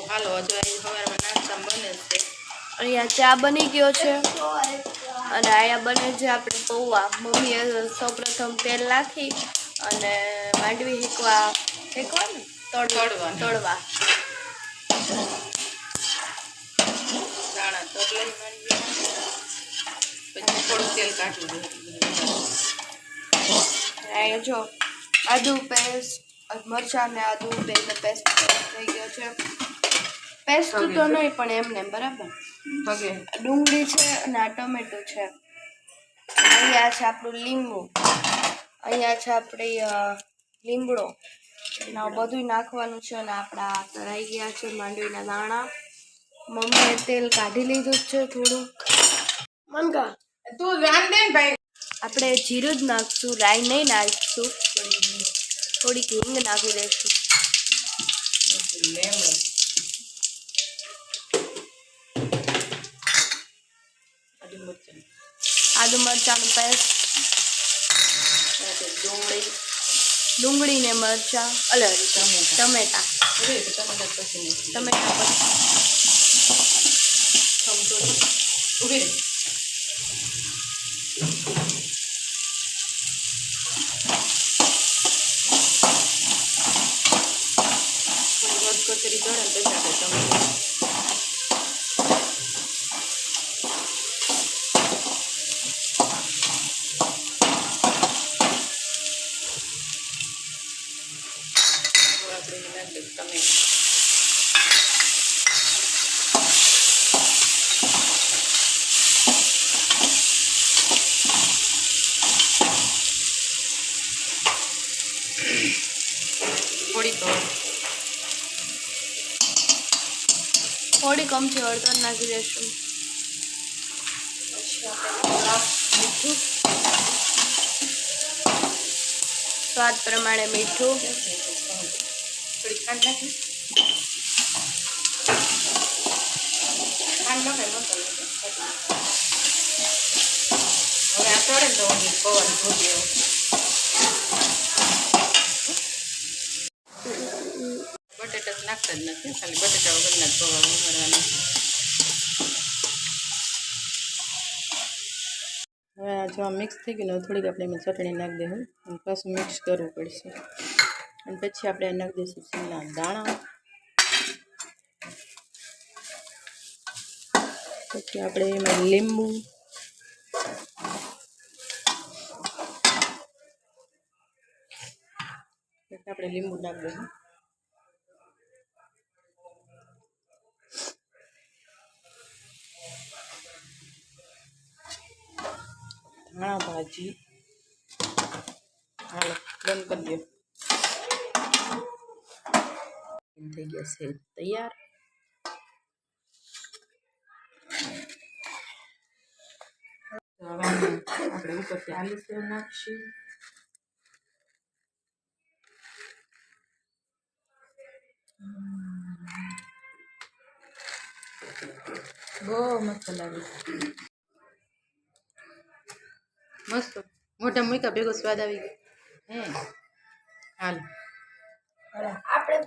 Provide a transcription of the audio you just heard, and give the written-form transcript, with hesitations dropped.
હાલો હજુ સવારમાં નાસ્તા બને છે અહીંયા ચા બની ગયો છે અને અહીંયા બને છે આપણે પૌવા મમ્મીએ સૌપ્રથમ તેલ નાખી અને માંડવી હેકવા ને તળવા દાણા તળાઈ માંડવી પછી થોડું તેલ કાઢવું જોઈએ જો આદુ પેસ્ટ મરચાં ને આદુ બેને પેસ્ટ થઈ ગયો છે પેસ્ટ તો નહીં પણ એમને બરાબર ડુંગળી છે અને આ ટમેટું છે અહીંયા છે આપણું લીંબુ અહીંયા છે આપણી લીમડો ના બધું નાખવાનું છે અને આપણા તળાઈ ગયા છે માંડવીના દાણા મમ્મીએ તેલ કાઢી લીધું છે થોડું મનકા તું રાન દે ને ભાઈ આપણે જીરું જ નાખશું રાઈ નહીં નાખશું થોડીક હિંગ નાખી દઈશું આદુ મરચાંનું પેસ્ટ ડુંગળી ને મરચાં ટમેટા પછી કચરી દળે પછી આપણે ટમેટા થોડી કમથી હળદર નાખી દઈશું મીઠું સ્વાદ પ્રમાણે મીઠું થોડી ખાંડ નાખી ખાંડ નખાય હવે આ ચડે ને તો પવન ધોતી બટેટા નાખતા જ નથી ખાલી બટેટા વગરના જ પૌવા ઉમેરવાના હવે આ જો મિક્સ થઈ ગયું થોડીક આપણે એમાં ચટણી નાખી દઈશું અને પાછું મિક્સ કરવું પડશે અને પછી આપણે નાખી દઈશું શીંગના દાણા પછી આપણે એમાં લીંબુ આપણે લીંબુ નાખી દઈશું ધાણા ભાજી હાલો બંધ કરી દો થઈ ગયા છે તૈયાર હવે આપણે ઉપરથી આલુ સેવ નાખીશું બહુ મસ્ત લાગે મસ્ત મોટા મૂક્યા ભેગો સ્વાદ આવી ગયો હે હાલ આપણે